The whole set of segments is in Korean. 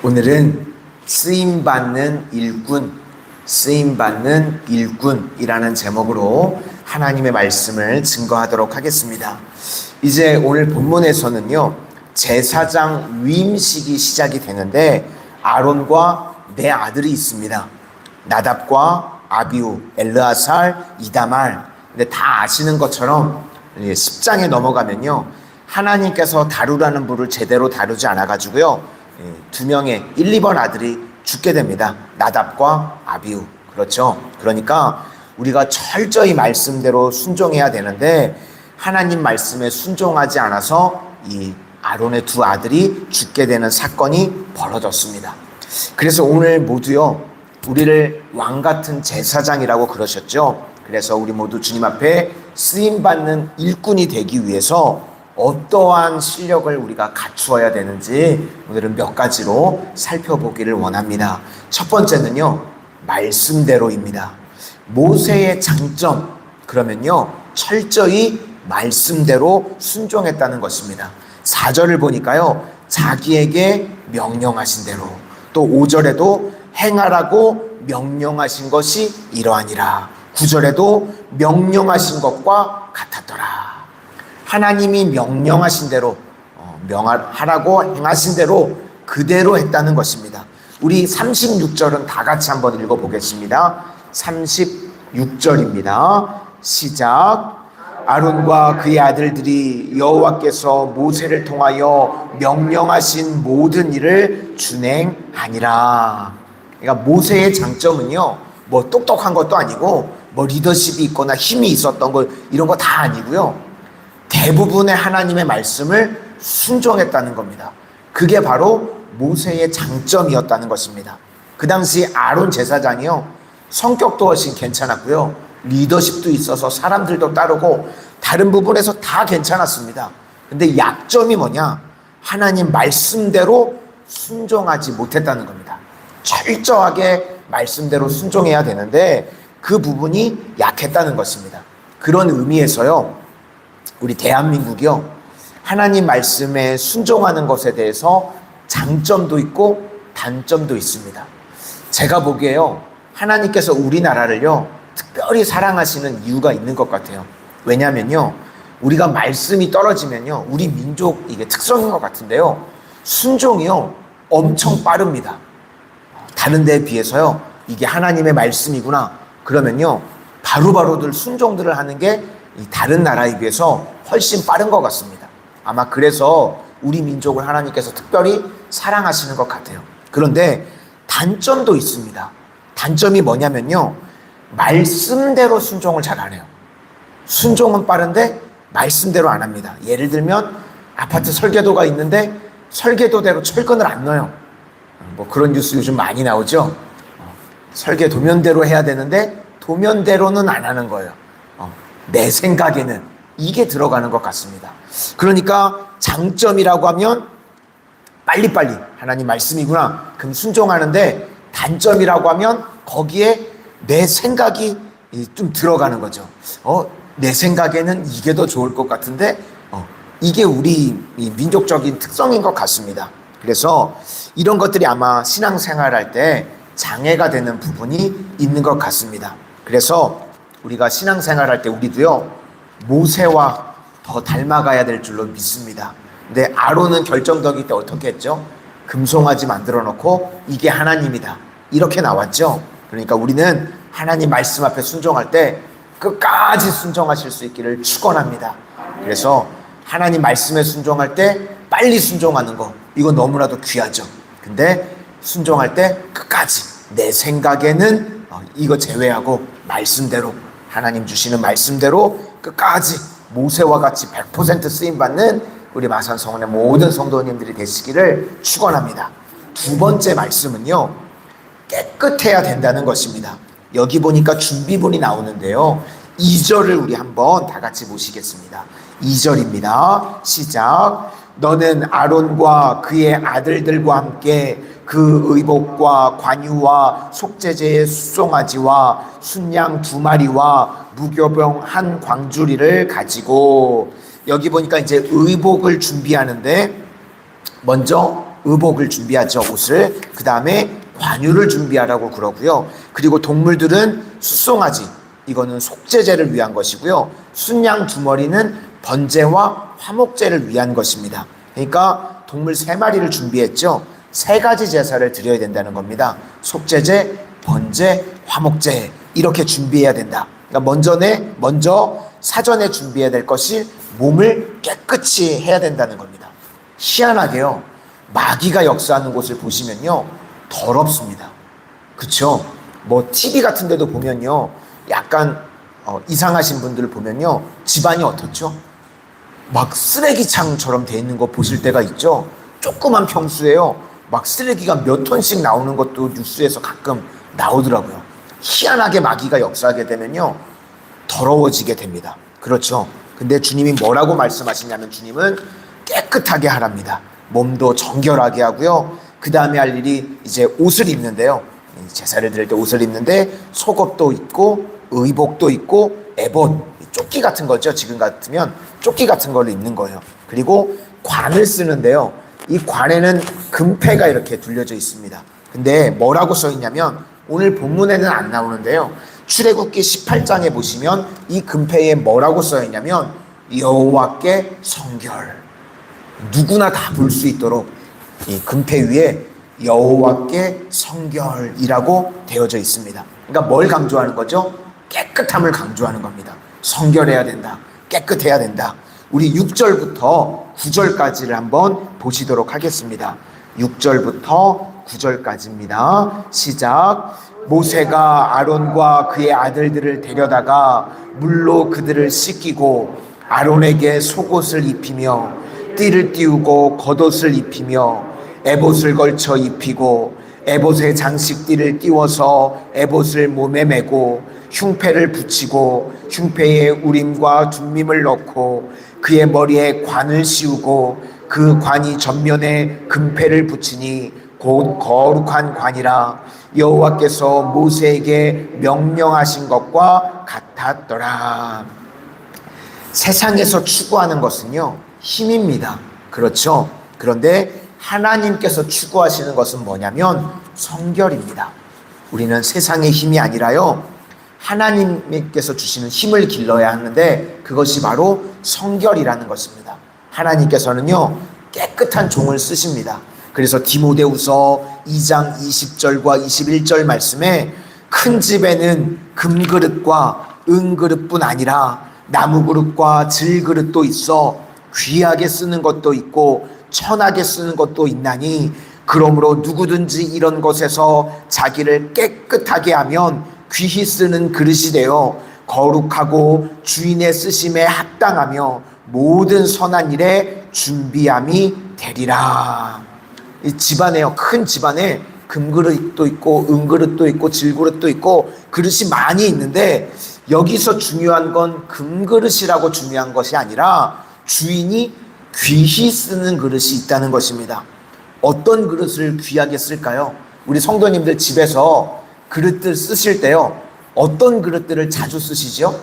오늘은 쓰임받는 일꾼이라는 제목으로 하나님의 말씀을 증거하도록 하겠습니다. 이제 오늘 본문에서는요, 제사장 위임식이 시작이 되는데 아론과 네 아들이 있습니다. 나답과 아비후, 엘르아살, 이다말. 근데 다 아시는 것처럼 10장에 넘어가면요, 하나님께서 다루라는 불을 제대로 다루지 않아가지고요, 두 명의 1, 2번 아들이 죽게 됩니다. 나답과 아비후. 그렇죠. 그러니까 우리가 철저히 말씀대로 순종해야 되는데 하나님 말씀에 순종하지 않아서 이 아론의 두 아들이 죽게 되는 사건이 벌어졌습니다. 그래서 오늘 모두요, 우리를 왕같은 제사장이라고 그러셨죠. 그래서 우리 모두 주님 앞에 쓰임받는 일꾼이 되기 위해서 어떠한 실력을 우리가 갖추어야 되는지 오늘은 몇 가지로 살펴보기를 원합니다. 첫 번째는요, 말씀대로입니다. 모세의 장점, 그러면요, 철저히 말씀대로 순종했다는 것입니다. 4절을 보니까요, 자기에게 명령하신 대로, 또 5절에도 행하라고 명령하신 것이 이러하니라. 9절에도 명령하신 것과 같았더라. 하나님이 명령하신 대로, 하라고 행하신 대로 그대로 했다는 것입니다. 우리 36절은 다 같이 한번 읽어보겠습니다. 36절입니다. 시작. 아론과 그의 아들들이 여호와께서 모세를 통하여 명령하신 모든 일을 준행하니라. 그러니까 모세의 장점은요, 뭐 똑똑한 것도 아니고 뭐 리더십이 있거나 힘이 있었던 거, 이런 거 다 아니고요, 대부분의 하나님의 말씀을 순종했다는 겁니다. 그게 바로 모세의 장점이었다는 것입니다. 그 당시 아론 제사장이요, 성격도 훨씬 괜찮았고요, 리더십도 있어서 사람들도 따르고 다른 부분에서 다 괜찮았습니다. 근데 약점이 뭐냐? 하나님 말씀대로 순종하지 못했다는 겁니다. 철저하게 말씀대로 순종해야 되는데 그 부분이 약했다는 것입니다. 그런 의미에서요, 우리 대한민국이요, 하나님 말씀에 순종하는 것에 대해서 장점도 있고 단점도 있습니다. 제가 보기에요, 하나님께서 우리나라를요, 특별히 사랑하시는 이유가 있는 것 같아요. 왜냐면요, 우리가 말씀이 떨어지면요, 우리 민족 이게 특성인 것 같은데요, 순종이요, 엄청 빠릅니다. 다른 데에 비해서요, 이게 하나님의 말씀이구나 그러면요, 바로바로들 순종들을 하는 게 다른 나라에 비해서 훨씬 빠른 것 같습니다. 아마 그래서 우리 민족을 하나님께서 특별히 사랑하시는 것 같아요. 그런데 단점도 있습니다. 단점이 뭐냐면요, 말씀대로 순종을 잘 안 해요. 순종은 빠른데 말씀대로 안 합니다. 예를 들면 아파트 설계도가 있는데 설계도대로 철근을 안 넣어요. 뭐 그런 뉴스 요즘 많이 나오죠. 설계 도면대로 해야 되는데 도면대로는 안 하는 거예요. 내 생각에는 이게 들어가는 것 같습니다. 그러니까 장점이라고 하면 빨리빨리 하나님 말씀이구나 그럼 순종하는데, 단점이라고 하면 거기에 내 생각이 좀 들어가는 거죠. 내 생각에는 이게 더 좋을 것 같은데, 이게 우리 민족적인 특성인 것 같습니다. 그래서 이런 것들이 아마 신앙생활할 때 장애가 되는 부분이 있는 것 같습니다. 그래서 우리가 신앙생활할 때 우리도요, 모세와 더 닮아가야 될 줄로 믿습니다. 근데 아론은 결정적일 때 어떻게 했죠? 금송아지 만들어 놓고 이게 하나님이다 이렇게 나왔죠. 그러니까 우리는 하나님 말씀 앞에 순종할 때 끝까지 순종하실 수 있기를 축원합니다. 그래서 하나님 말씀에 순종할 때 빨리 순종하는 거, 이거 너무나도 귀하죠. 근데 순종할 때 끝까지 내 생각에는 이거 제외하고 말씀대로, 하나님 주시는 말씀대로 끝까지 모세와 같이 100% 쓰임받는 우리 마산성원의 모든 성도님들이 되시기를 축원합니다. 두 번째 말씀은요, 깨끗해야 된다는 것입니다. 여기 보니까 준비문이 나오는데요, 2절을 우리 한번 다 같이 보시겠습니다. 2절입니다. 시작. 너는 아론과 그의 아들들과 함께 그 의복과 관유와 속죄제의 수송아지와 순양 2마리와 무교병 1광주리를 가지고, 여기 보니까 이제 의복을 준비하는데 먼저 의복을 준비하죠. 옷을. 그 다음에 관유를 준비하라고 그러고요. 그리고 동물들은 숫송아지, 이거는 속죄제를 위한 것이고요. 순양 두 머리는 번제와 화목제를 위한 것입니다. 그러니까 동물 3마리를 준비했죠. 3가지 제사를 드려야 된다는 겁니다. 속죄제, 번제, 화목제, 이렇게 준비해야 된다. 그러니까 먼저 사전에 준비해야 될 것이 몸을 깨끗이 해야 된다는 겁니다. 희한하게요, 마귀가 역사하는 곳을 보시면요, 더럽습니다. 그쵸? 뭐 TV 같은 데도 보면요, 약간 이상하신 분들을 보면요, 집안이 어떻죠? 막 쓰레기창처럼 돼 있는 거 보실 때가 있죠. 조그만 평수에요, 막 쓰레기가 몇 톤씩 나오는 것도 뉴스에서 가끔 나오더라고요. 희한하게 마귀가 역사하게 되면요, 더러워지게 됩니다. 그렇죠? 근데 주님이 뭐라고 말씀하시냐면, 주님은 깨끗하게 하랍니다. 몸도 정결하게 하고요. 그 다음에 할 일이 이제 옷을 입는데요. 제사를 드릴 때 옷을 입는데 속옷도 있고 의복도 있고 에봇, 조끼 같은 거죠. 지금 같으면 조끼 같은 걸 입는 거예요. 그리고 관을 쓰는데요. 이 관에는 금패가 이렇게 둘려져 있습니다. 근데 뭐라고 써 있냐면, 오늘 본문에는 안 나오는데요, 출애굽기 18장에 보시면 이 금패에 뭐라고 써 있냐면, 여호와께 성결. 누구나 다 볼 수 있도록 이 금패 위에 여호와께 성결이라고 되어져 있습니다. 그러니까 뭘 강조하는 거죠? 깨끗함을 강조하는 겁니다. 성결해야 된다. 깨끗해야 된다. 우리 6절부터 9절까지를 한번 보시도록 하겠습니다. 6절부터 9절까지입니다. 시작. 모세가 아론과 그의 아들들을 데려다가 물로 그들을 씻기고 아론에게 속옷을 입히며 띠를 띄우고 겉옷을 입히며 에봇을 걸쳐 입히고 에봇의 장식띠를 띄워서 에봇을 몸에 메고 흉패를 붙이고 흉패에 우림과 둠밈을 넣고 그의 머리에 관을 씌우고 그 관이 전면에 금패를 붙이니 곧 거룩한 관이라 여호와께서 모세에게 명령하신 것과 같았더라. 세상에서 추구하는 것은요, 힘입니다. 그렇죠? 그런데 하나님께서 추구하시는 것은 뭐냐면 성결입니다. 우리는 세상의 힘이 아니라요, 하나님께서 주시는 힘을 길러야 하는데, 그것이 바로 성결이라는 것입니다. 하나님께서는요, 깨끗한 종을 쓰십니다. 그래서 디모데후서 2장 20절과 21절 말씀에 큰 집에는 금그릇과 은그릇뿐 아니라 나무그릇과 질그릇도 있어 귀하게 쓰는 것도 있고 천하게 쓰는 것도 있나니, 그러므로 누구든지 이런 것에서 자기를 깨끗하게 하면 귀히 쓰는 그릇이 되어 거룩하고 주인의 쓰심에 합당하며 모든 선한 일에 준비함이 되리라. 이 집안에요, 큰 집안에 금그릇도 있고 은그릇도 있고 질그릇도 있고 그릇이 많이 있는데, 여기서 중요한 건 금그릇이라고 중요한 것이 아니라 주인이 귀히 쓰는 그릇이 있다는 것입니다. 어떤 그릇을 귀하게 쓸까요? 우리 성도님들 집에서 그릇들 쓰실 때요, 어떤 그릇들을 자주 쓰시죠?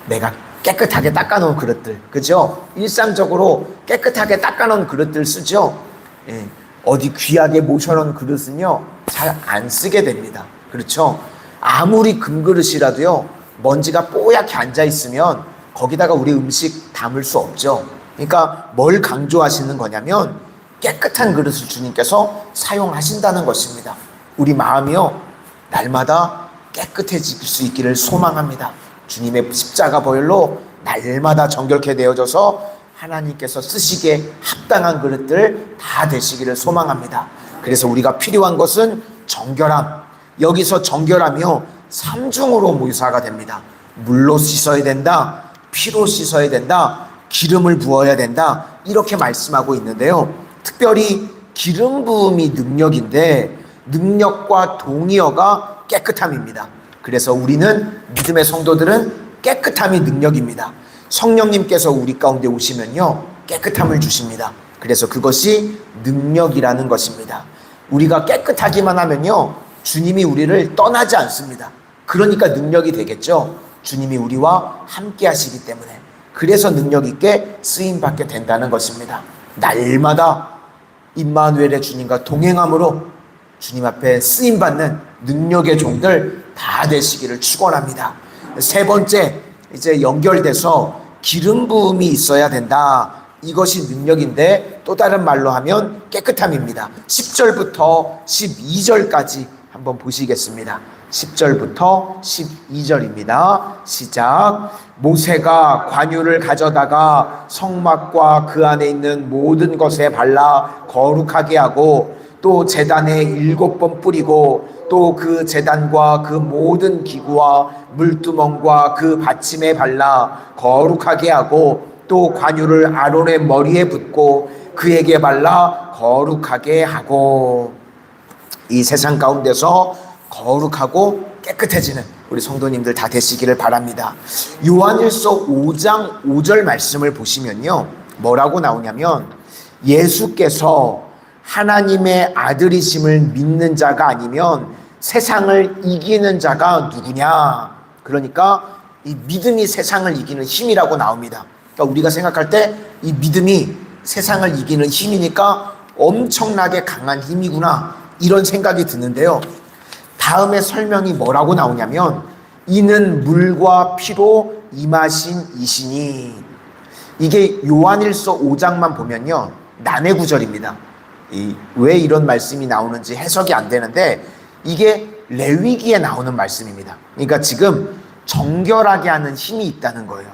내가 깨끗하게 닦아놓은 그릇들, 그죠? 일상적으로 깨끗하게 닦아놓은 그릇들 쓰죠? 예. 어디 귀하게 모셔놓은 그릇은요, 잘 안 쓰게 됩니다. 그렇죠? 아무리 금그릇이라도요, 먼지가 뽀얗게 앉아있으면 거기다가 우리 음식 담을 수 없죠. 그러니까 뭘 강조하시는 거냐면 깨끗한 그릇을 주님께서 사용하신다는 것입니다. 우리 마음이요, 날마다 깨끗해질 수 있기를 소망합니다. 주님의 십자가 보혈로 날마다 정결케 되어져서 하나님께서 쓰시기에 합당한 그릇들 다 되시기를 소망합니다. 그래서 우리가 필요한 것은 정결함. 여기서 정결함이요, 3중으로 묘사가 됩니다. 물로 씻어야 된다, 피로 씻어야 된다, 기름을 부어야 된다, 이렇게 말씀하고 있는데요, 특별히 기름 부음이 능력인데 능력과 동의어가 깨끗함입니다. 그래서 우리는, 믿음의 성도들은 깨끗함이 능력입니다. 성령님께서 우리 가운데 오시면요, 깨끗함을 주십니다. 그래서 그것이 능력이라는 것입니다. 우리가 깨끗하기만 하면요, 주님이 우리를 떠나지 않습니다. 그러니까 능력이 되겠죠. 주님이 우리와 함께 하시기 때문에. 그래서 능력 있게 쓰임받게 된다는 것입니다. 날마다 임마누엘의 주님과 동행함으로 주님 앞에 쓰임받는 능력의 종들 다 되시기를 축원합니다. 세 번째, 이제 연결돼서 기름 부음이 있어야 된다. 이것이 능력인데 또 다른 말로 하면 깨끗함입니다. 10절부터 12절까지 한번 보시겠습니다. 10절부터 12절입니다. 시작. 모세가 관유를 가져다가 성막과 그 안에 있는 모든 것에 발라 거룩하게 하고 또 제단에 7번 뿌리고 또 그 제단과 그 모든 기구와 물두멍과 그 받침에 발라 거룩하게 하고 또 관유를 아론의 머리에 붓고 그에게 발라 거룩하게 하고. 이 세상 가운데서 거룩하고 깨끗해지는 우리 성도님들 다 되시기를 바랍니다. 요한일서 5장 5절 말씀을 보시면요, 뭐라고 나오냐면 예수께서 하나님의 아들이심을 믿는 자가 아니면 세상을 이기는 자가 누구냐. 그러니까 이 믿음이 세상을 이기는 힘이라고 나옵니다. 그러니까 우리가 생각할 때 이 믿음이 세상을 이기는 힘이니까 엄청나게 강한 힘이구나, 이런 생각이 드는데요. 다음에 설명이 뭐라고 나오냐면 이는 물과 피로 임하신 이시니. 이게 요한일서 5장만 보면요, 난해 구절입니다. 왜 이런 말씀이 나오는지 해석이 안 되는데 이게 레위기에 나오는 말씀입니다. 그러니까 지금 정결하게 하는 힘이 있다는 거예요.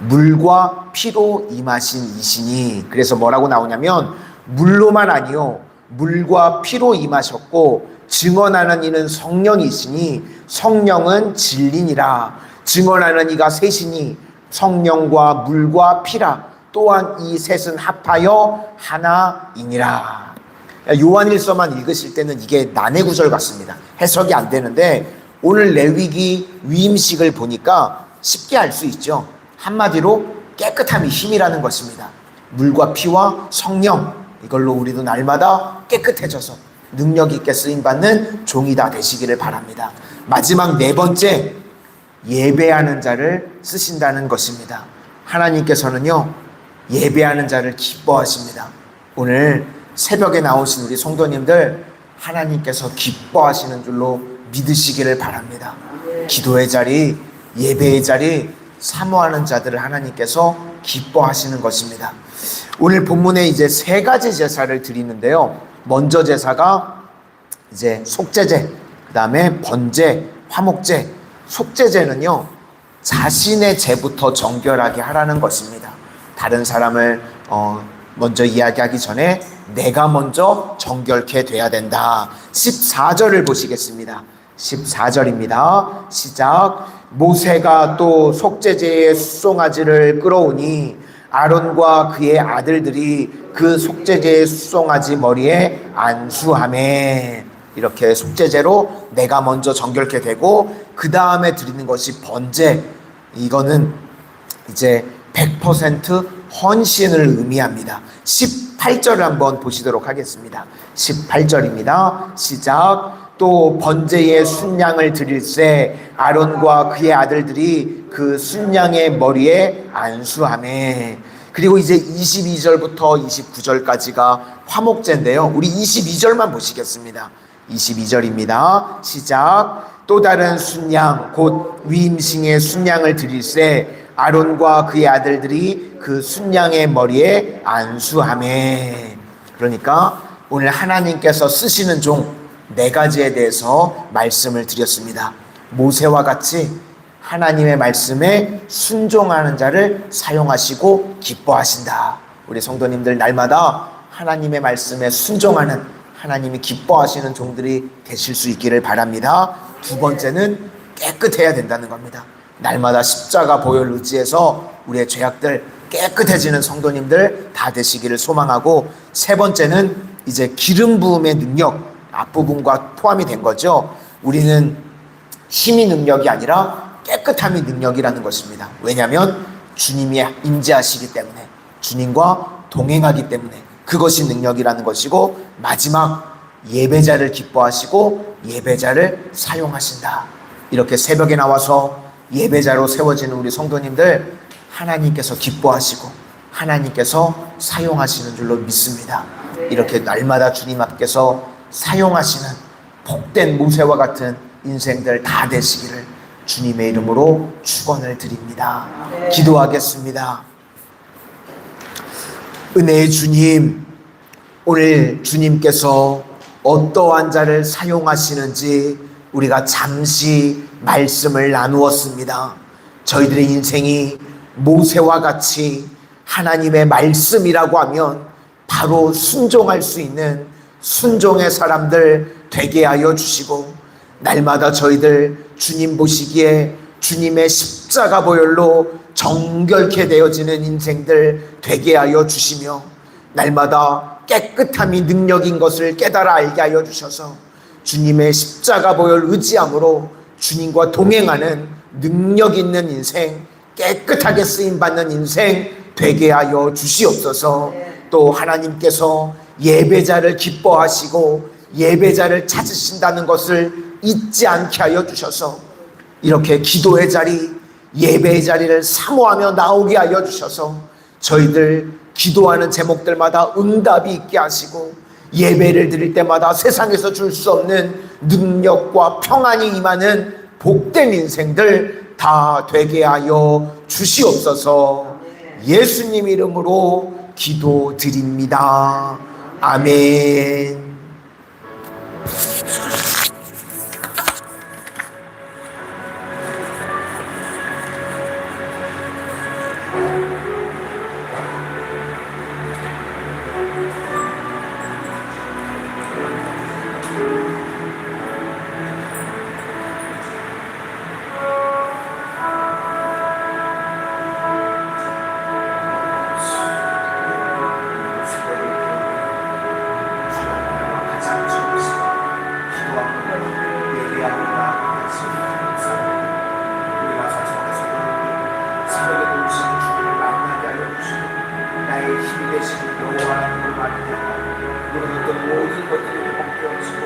물과 피로 임하신 이시니. 그래서 뭐라고 나오냐면 물로만 아니요, 물과 피로 임하셨고 증언하는 이는 성령이시니 성령은 진리니라. 증언하는 이가 셋이니 성령과 물과 피라. 또한 이 셋은 합하여 하나이니라. 요한일서만 읽으실 때는 이게 난해 구절 같습니다. 해석이 안 되는데 오늘 레위기 위임식을 보니까 쉽게 알 수 있죠. 한마디로 깨끗함이 힘이라는 것입니다. 물과 피와 성령, 이걸로 우리도 날마다 깨끗해져서 능력 있게 쓰임받는 종이 다 되시기를 바랍니다. 마지막 네 번째, 예배하는 자를 쓰신다는 것입니다. 하나님께서는요, 예배하는 자를 기뻐하십니다. 오늘 새벽에 나오신 우리 성도님들 하나님께서 기뻐하시는 줄로 믿으시기를 바랍니다. 기도의 자리, 예배의 자리, 사모하는 자들을 하나님께서 기뻐하시는 것입니다. 오늘 본문에 이제 세 가지 제사를 드리는데요. 먼저 제사가 이제 속죄제, 그 다음에 번제, 화목제. 속죄제는요, 자신의 죄부터 정결하게 하라는 것입니다. 다른 사람을 먼저 이야기하기 전에 내가 먼저 정결케 돼야 된다. 14절을 보시겠습니다. 14절입니다. 시작. 모세가 또 속죄제의 수송아지를 끌어오니 아론과 그의 아들들이 그 속죄제의 수송아지 머리에 안수하매. 이렇게 속죄제로 내가 먼저 정결케 되고 그 다음에 드리는 것이 번제. 이거는 이제 100% 헌신을 의미합니다. 18절을 한번 보시도록 하겠습니다. 18절입니다. 시작. 또 번제의 순양을 드릴새 아론과 그의 아들들이 그 순양의 머리에 안수하매. 그리고 이제 22절부터 29절까지가 화목제인데요. 우리 22절만 보시겠습니다. 22절입니다. 시작. 또 다른 순양 곧 위임승의 순양을 드릴새 아론과 그의 아들들이 그 순양의 머리에 안수하매. 그러니까 오늘 하나님께서 쓰시는 종 네 가지에 대해서 말씀을 드렸습니다. 모세와 같이 하나님의 말씀에 순종하는 자를 사용하시고 기뻐하신다. 우리 성도님들 날마다 하나님의 말씀에 순종하는, 하나님이 기뻐하시는 종들이 되실 수 있기를 바랍니다. 두 번째는 깨끗해야 된다는 겁니다. 날마다 십자가 보혈 의지해서 우리의 죄악들 깨끗해지는 성도님들 다 되시기를 소망하고, 세 번째는 이제 기름 부음의 능력, 앞부분과 포함이 된 거죠. 우리는 힘이 능력이 아니라 깨끗함이 능력이라는 것입니다. 왜냐하면 주님이 임재하시기 때문에, 주님과 동행하기 때문에 그것이 능력이라는 것이고, 마지막 예배자를 기뻐하시고 예배자를 사용하신다. 이렇게 새벽에 나와서 예배자로 세워지는 우리 성도님들 하나님께서 기뻐하시고 하나님께서 사용하시는 줄로 믿습니다. 이렇게 날마다 주님 앞에서 사용하시는 복된 모세와 같은 인생들 다 되시기를 주님의 이름으로 축원을 드립니다. 기도하겠습니다. 은혜의 주님, 오늘 주님께서 어떠한 자를 사용하시는지 우리가 잠시 말씀을 나누었습니다. 저희들의 인생이 모세와 같이 하나님의 말씀이라고 하면 바로 순종할 수 있는 순종의 사람들 되게 하여 주시고, 날마다 저희들 주님 보시기에 주님의 십자가 보혈로 정결케 되어지는 인생들 되게 하여 주시며, 날마다 깨끗함이 능력인 것을 깨달아 알게 하여 주셔서 주님의 십자가 보혈 의지함으로 주님과 동행하는 능력 있는 인생, 깨끗하게 쓰임받는 인생 되게 하여 주시옵소서. 또 하나님께서 예배자를 기뻐하시고 예배자를 찾으신다는 것을 잊지 않게 하여 주셔서 이렇게 기도의 자리, 예배의 자리를 사모하며 나오게 하여 주셔서 저희들 기도하는 제목들마다 응답이 있게 하시고, 예배를 드릴 때마다 세상에서 줄 수 없는 능력과 평안이 임하는 복된 인생들 다 되게 하여 주시옵소서. 예수님 이름으로 기도드립니다. 아멘. 나의 힘이 되시는 여호와 하나님을 말하며 너는 어떤 모든 것들을 벗겨주시고